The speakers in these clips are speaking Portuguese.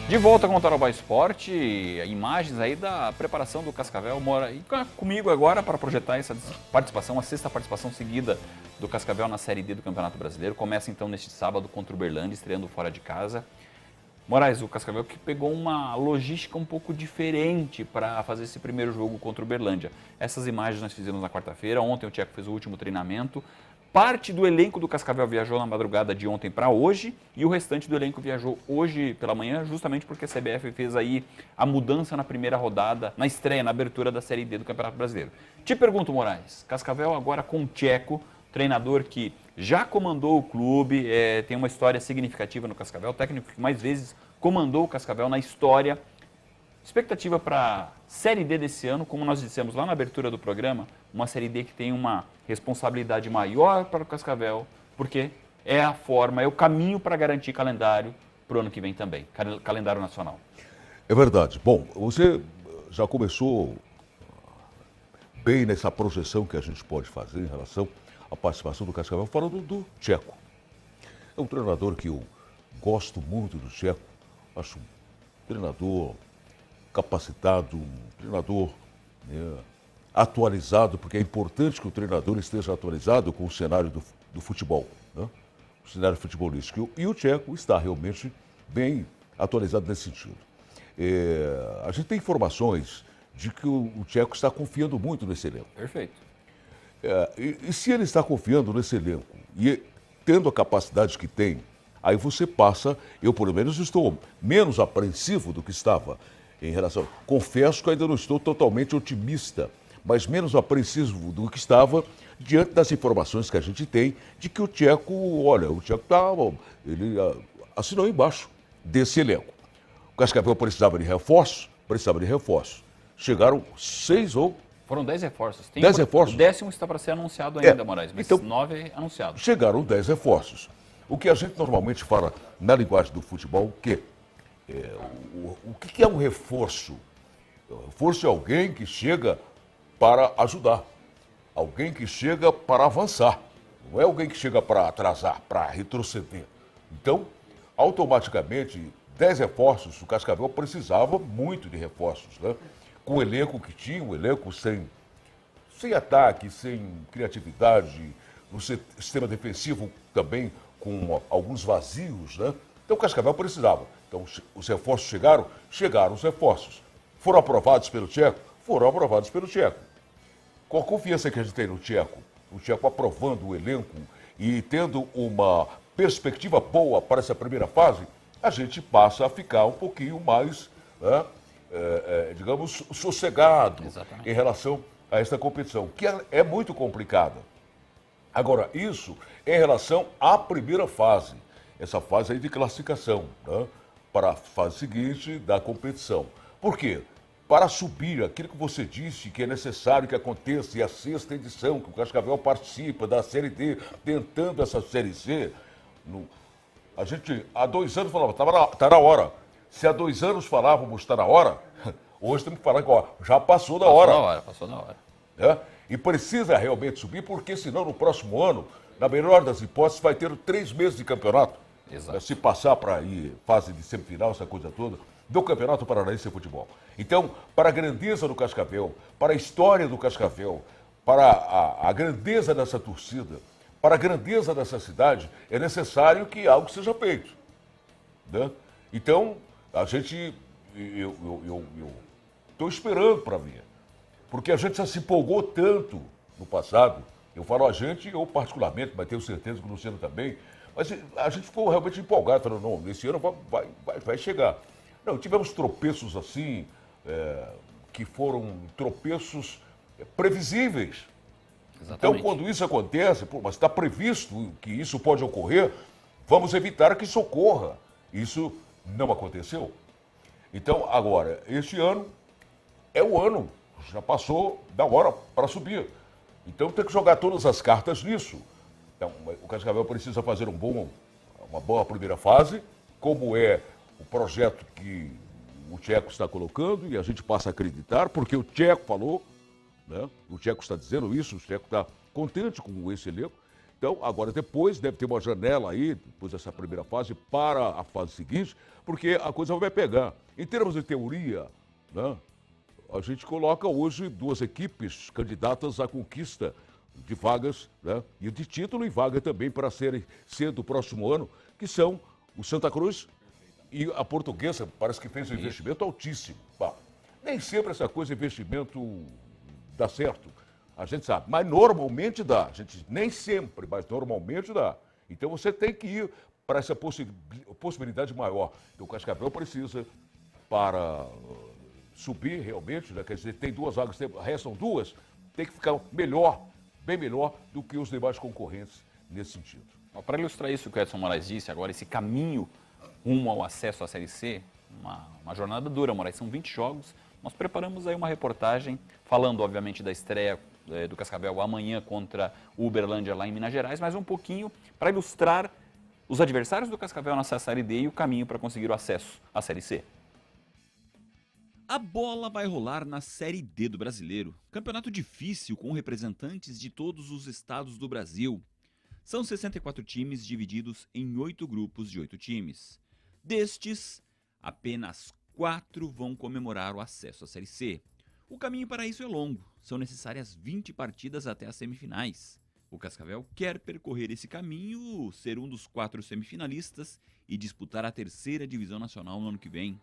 De volta com o Tarobá Esporte, imagens aí da preparação do Cascavel. Mora comigo agora para projetar essa participação, a sexta participação seguida do Cascavel na Série D do Campeonato Brasileiro. Começa então neste sábado contra o Uberlândia, estreando fora de casa. Moraes, o Cascavel que pegou uma logística um pouco diferente para fazer esse primeiro jogo contra o Uberlândia. Essas imagens nós fizemos na quarta-feira, ontem o Tcheco fez o último treinamento. Parte do elenco do Cascavel viajou na madrugada de ontem para hoje e o restante do elenco viajou hoje pela manhã, justamente porque a CBF fez aí a mudança na primeira rodada, na estreia, na abertura da Série D do Campeonato Brasileiro. Te pergunto, Moraes, Cascavel agora com o Tcheco, treinador que já comandou o clube, tem uma história significativa no Cascavel, técnico que mais vezes comandou o Cascavel na história. Expectativa para a Série D desse ano, como nós dissemos lá na abertura do programa, uma Série D que tem uma responsabilidade maior para o Cascavel, porque é a forma, é o caminho para garantir calendário para o ano que vem também, calendário nacional. É verdade. Bom, você já começou bem nessa projeção que a gente pode fazer em relação à participação do Cascavel, falando do Tcheco. É um treinador que eu gosto muito do Tcheco, acho um treinador capacitado, um treinador atualizado, porque é importante que o treinador esteja atualizado com o cenário do futebol, né? O cenário futebolístico. E o Tcheco está realmente bem atualizado nesse sentido. A gente tem informações de que o Tcheco está confiando muito nesse elenco. Perfeito. E se ele está confiando nesse elenco e tendo a capacidade que tem, aí você passa, eu pelo menos estou menos apreensivo do que estava em relação. Confesso que ainda não estou totalmente otimista, mas menos apreensivo do que estava diante das informações que a gente tem de que o Tcheco, olha, o Tcheco ele assinou embaixo desse elenco. O Cascavel precisava de reforços. Chegaram 6 ou... Foram 10 reforços. 10 reforços? O 10º está para ser anunciado ainda, Moraes, mas então, 9 anunciados. Chegaram 10 reforços. O que a gente normalmente fala na linguagem do futebol, o que é um reforço? O reforço é alguém que chega para ajudar, alguém que chega para avançar, não é alguém que chega para atrasar, para retroceder. Então, automaticamente, 10 reforços, o Cascavel precisava muito de reforços, né? Com o elenco que tinha, um elenco sem ataque, sem criatividade, no sistema defensivo também com alguns vazios, né? Então o Cascavel precisava. Então os reforços chegaram os reforços. Foram aprovados pelo Tcheco? Foram aprovados pelo Tcheco. Com a confiança que a gente tem no Tcheco, o Tcheco aprovando o elenco e tendo uma perspectiva boa para essa primeira fase, a gente passa a ficar um pouquinho mais, né, digamos, sossegado. Exatamente. Em relação a esta competição, que é muito complicada. Agora, isso em relação à primeira fase, essa fase aí de classificação, né, para a fase seguinte da competição. Por quê? Para subir aquilo que você disse que é necessário que aconteça, e a sexta edição, que o Cascavel participa da Série D, tentando essa Série C, a gente há 2 anos falava, está na hora. Se há 2 anos falávamos, está na hora, hoje temos que falar que já passou da hora. Passou da hora. E precisa realmente subir, porque senão no próximo ano, na melhor das hipóteses, vai ter 3 meses de campeonato. Exato. Se passar para ir fase de semifinal, essa coisa toda, do Campeonato Paranaense de Futebol. Então, para a grandeza do Cascavel, para a história do Cascavel, para a grandeza dessa torcida, para a grandeza dessa cidade, é necessário que algo seja feito, né? Então, a gente, eu estou esperando para ver, porque a gente já se empolgou tanto no passado. Eu falo a gente, eu particularmente, mas tenho certeza que o Luciano também, mas a gente ficou realmente empolgado, falando, não, esse ano vai chegar. Não, tivemos tropeços assim, que foram tropeços previsíveis. Exatamente. Então, quando isso acontece, mas está previsto que isso pode ocorrer, vamos evitar que isso ocorra. Isso não aconteceu. Então, agora, este ano é o ano, já passou da hora para subir. Então, tem que jogar todas as cartas nisso. Então, o Cascavel precisa fazer uma boa primeira fase, como é o projeto que o Tcheco está colocando, e a gente passa a acreditar, porque o Tcheco falou, né? O Tcheco está dizendo isso, o Tcheco está contente com esse elenco, Então, agora depois deve ter uma janela aí, depois dessa primeira fase, para a fase seguinte, porque a coisa vai pegar. Em termos de teoria, né, a gente coloca hoje duas equipes candidatas à conquista de vagas, né, e de título e vaga também para ser do próximo ano, que são o Santa Cruz e a Portuguesa. Parece que fez um investimento altíssimo. Bah, nem sempre essa coisa de investimento dá certo, a gente sabe, mas normalmente dá. A gente nem sempre, mas normalmente dá. Então você tem que ir para essa possibilidade maior. Então o Cascavel precisa para subir realmente, né? Quer dizer, tem duas vagas, restam duas, tem que ficar melhor, bem melhor do que os demais concorrentes nesse sentido. Para ilustrar isso que o Edson Moraes disse agora, esse caminho rumo ao acesso à Série C, uma jornada dura, Moraes, são 20 jogos. Nós preparamos aí uma reportagem falando, obviamente, da estreia do Cascavel amanhã contra o Uberlândia lá em Minas Gerais, mas um pouquinho para ilustrar os adversários do Cascavel nessa Série D e o caminho para conseguir o acesso à Série C. A bola vai rolar na Série D do Brasileiro. Campeonato difícil com representantes de todos os estados do Brasil. São 64 times divididos em 8 grupos de 8 times. Destes, apenas 4 vão comemorar o acesso à Série C. O caminho para isso é longo. São necessárias 20 partidas até as semifinais. O Cascavel quer percorrer esse caminho, ser um dos 4 semifinalistas e disputar a 3ª divisão nacional no ano que vem.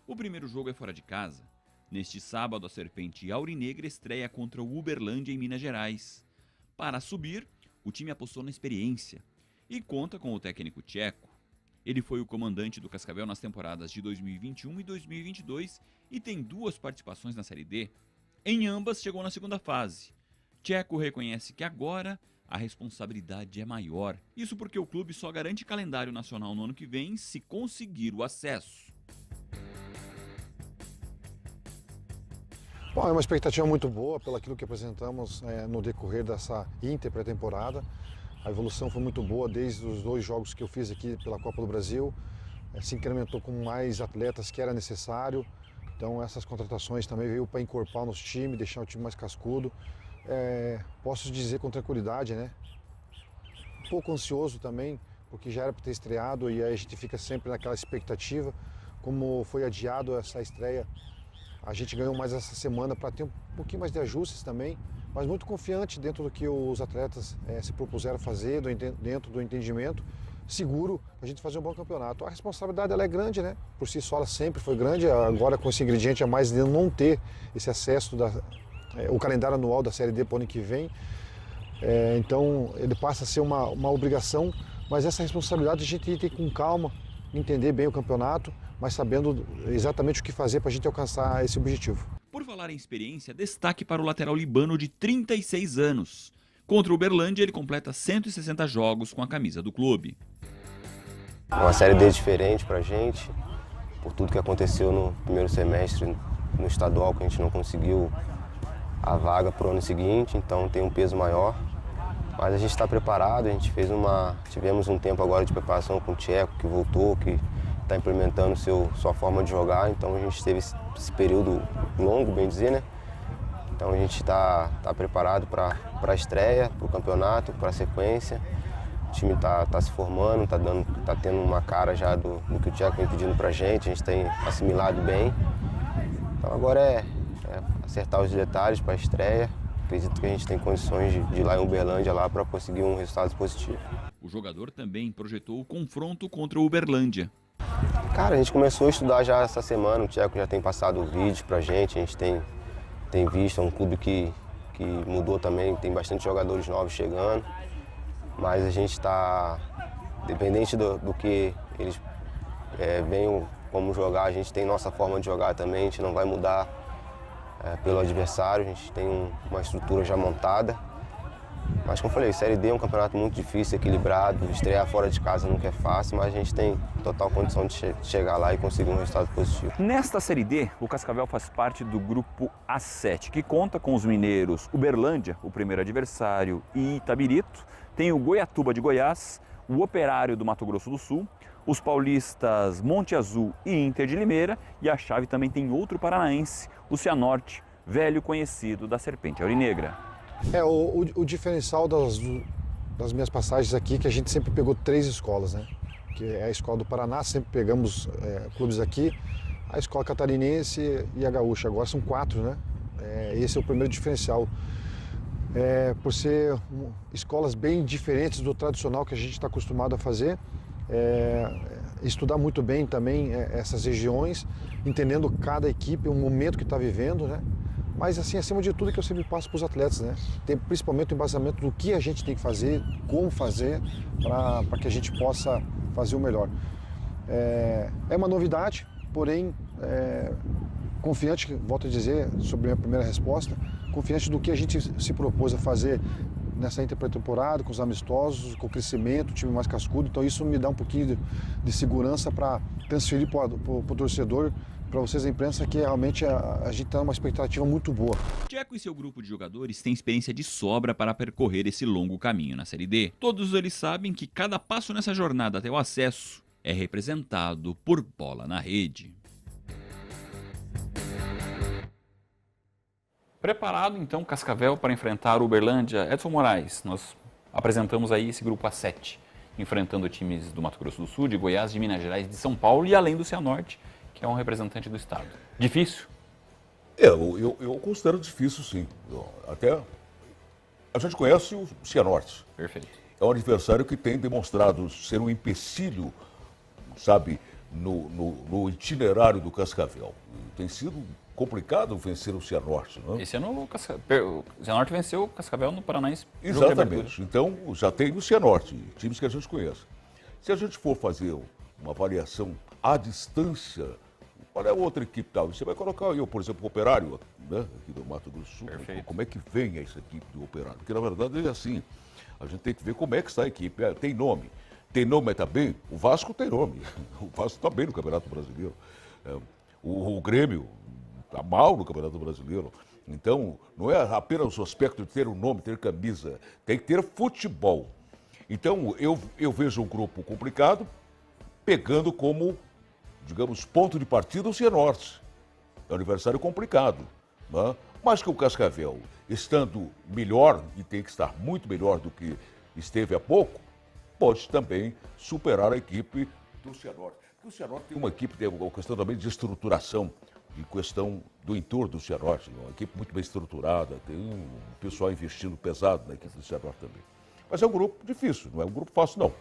O primeiro jogo é fora de casa. Neste sábado, a Serpente Aurinegra estreia contra o Uberlândia em Minas Gerais. Para subir, o time apostou na experiência e conta com o técnico tcheco. Ele foi o comandante do Cascavel nas temporadas de 2021 e 2022 e tem 2 participações na Série D. Em ambas, chegou na segunda fase. Tcheco reconhece que agora a responsabilidade é maior. Isso porque o clube só garante calendário nacional no ano que vem se conseguir o acesso. Bom, é uma expectativa muito boa pelo aquilo que apresentamos no decorrer dessa pré-temporada. A evolução foi muito boa desde os 2 jogos que eu fiz aqui pela Copa do Brasil. Se incrementou com mais atletas que era necessário. Então essas contratações também veio para encorpar o nosso time, deixar o time mais cascudo. Posso dizer com tranquilidade, né? Um pouco ansioso também, porque já era para ter estreado e aí a gente fica sempre naquela expectativa. Como foi adiado essa estreia, a gente ganhou mais essa semana para ter um pouquinho mais de ajustes também, mas muito confiante dentro do que os atletas se propuseram fazer, dentro do entendimento, seguro a gente fazer um bom campeonato. A responsabilidade ela é grande, né? Por si só ela sempre foi grande, agora com esse ingrediente a mais de não ter esse acesso, o calendário anual da Série D para o ano que vem. Então ele passa a ser uma obrigação, mas essa responsabilidade a gente tem que ir com calma, entender bem o campeonato, mas sabendo exatamente o que fazer para a gente alcançar esse objetivo. Por falar em experiência, destaque para o lateral libano de 36 anos. Contra o Uberlândia, ele completa 160 jogos com a camisa do clube. Uma Série D diferente para a gente, por tudo que aconteceu no primeiro semestre no estadual, que a gente não conseguiu a vaga para o ano seguinte, então tem um peso maior. Mas a gente está preparado, a gente tivemos um tempo agora de preparação com o Tcheco, que voltou, que está implementando sua forma de jogar, então a gente teve esse período longo, bem dizer, né? Então a gente está preparado para a estreia, para o campeonato, para a sequência. O time está se formando, está tendo uma cara já do que o Tcheco vem pedindo para a gente tem assimilado bem. Então agora é acertar os detalhes para a estreia. Acredito que a gente tem condições de ir lá em Uberlândia para conseguir um resultado positivo. O jogador também projetou o confronto contra o Uberlândia. Cara, a gente começou a estudar já essa semana, o Tcheco já tem passado vídeos pra gente, a gente tem visto, é um clube que mudou também, tem bastante jogadores novos chegando, mas a gente está, dependente do que eles venham como jogar, a gente tem nossa forma de jogar também, a gente não vai mudar pelo adversário, a gente tem uma estrutura já montada. Mas como eu falei, Série D é um campeonato muito difícil, equilibrado, estrear fora de casa nunca é fácil, mas a gente tem total condição de chegar lá e conseguir um resultado positivo. Nesta Série D, o Cascavel faz parte do grupo A7, que conta com os mineiros Uberlândia, o primeiro adversário, e Itabirito, tem o Goiatuba de Goiás, o Operário do Mato Grosso do Sul, os paulistas Monte Azul e Inter de Limeira, e a chave também tem outro paranaense, o Cianorte, velho conhecido da Serpente Aurinegra. O diferencial das minhas passagens aqui que a gente sempre pegou 3 escolas, né? Que é a Escola do Paraná, sempre pegamos clubes aqui, a Escola Catarinense e a Gaúcha. Agora são 4, né? Esse é o primeiro diferencial. Por ser escolas bem diferentes do tradicional que a gente está acostumado a fazer, estudar muito bem também essas regiões, entendendo cada equipe, o momento que está vivendo, né? Mas assim, acima de tudo, que eu sempre passo para os atletas, né? Tem principalmente o embasamento do que a gente tem que fazer, como fazer, para que a gente possa fazer o melhor. É uma novidade, porém, confiante, volto a dizer, sobre a minha primeira resposta, confiante do que a gente se propôs a fazer nessa intertemporada, com os amistosos, com o crescimento, o time mais cascudo. Então isso me dá um pouquinho de segurança para transferir para o torcedor, para vocês da imprensa, que realmente a gente está numa expectativa muito boa. Tcheco e seu grupo de jogadores têm experiência de sobra para percorrer esse longo caminho na Série D. Todos eles sabem que cada passo nessa jornada até o acesso é representado por bola na rede. Preparado então Cascavel para enfrentar o Uberlândia? Edson Moraes, nós apresentamos aí esse grupo A7, enfrentando times do Mato Grosso do Sul, de Goiás, de Minas Gerais, de São Paulo e além do Cianorte, que é um representante do estado. Difícil? Eu considero difícil, sim. Até a gente conhece o Cianorte. Perfeito. É um adversário que tem demonstrado ser um empecilho, sabe, no itinerário do Cascavel. Tem sido complicado vencer o Cianorte, não é? Esse ano o Cianorte venceu o Cascavel no Paranaense. Exatamente. Então já tem o Cianorte, times que a gente conhece. Se a gente for fazer uma avaliação à distância, qual é a outra equipe tal? Você vai colocar eu, por exemplo, o Operário, né, aqui do Mato Grosso do Sul. Perfeito. Como é que vem essa equipe do Operário? Porque na verdade é assim, a gente tem que ver como é que está a equipe. Tem nome, mas está bem. O Vasco tem nome, o Vasco está bem no Campeonato Brasileiro. O Grêmio está mal no Campeonato Brasileiro. Então, não é apenas o aspecto de ter um nome, ter camisa, tem que ter futebol. Então, eu vejo um grupo complicado, pegando como, digamos, ponto de partida o Cianorte. É um adversário complicado, né? Mas que o Cascavel, estando melhor, e tem que estar muito melhor do que esteve há pouco, pode também superar a equipe do Cianorte. Porque o Cianorte tem uma equipe, tem uma questão também de estruturação, de questão do entorno do Cianorte, uma equipe muito bem estruturada, tem um pessoal investindo pesado na equipe do Cianorte também. Mas é um grupo difícil, não é um grupo fácil, não.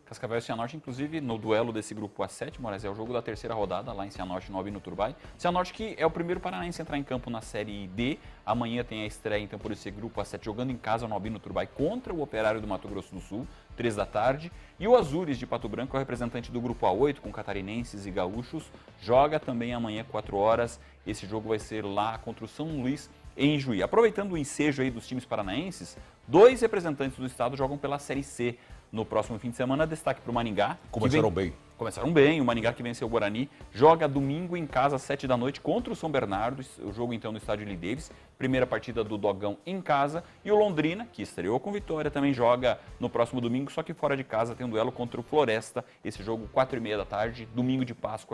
Cascavel e Cianorte, inclusive, no duelo desse grupo A7, Moraes, é o jogo da terceira rodada, lá em Cianorte, no Albino Turbay. Cianorte que é o primeiro paranaense a entrar em campo na Série D. Amanhã tem a estreia, então, por esse grupo A7, jogando em casa no Albino Turbay contra o Operário do Mato Grosso do Sul, 3 da tarde. E o Azures de Pato Branco, é o representante do grupo A8, com catarinenses e gaúchos, joga também amanhã, 4 horas. Esse jogo vai ser lá contra o São Luís, em Juí. Aproveitando o ensejo aí dos times paranaenses, 2 representantes do estado jogam pela Série C. No próximo fim de semana, destaque para o Maringá. Começaram bem. Começaram bem. O Maringá, que venceu o Guarani, joga domingo em casa às 7 da noite contra o São Bernardo. O jogo então no estádio Lee Davis. Primeira partida do Dogão em casa. E o Londrina, que estreou com vitória, também joga no próximo domingo, só que fora de casa tem um duelo contra o Floresta. Esse jogo 4h30 da tarde, domingo de Páscoa.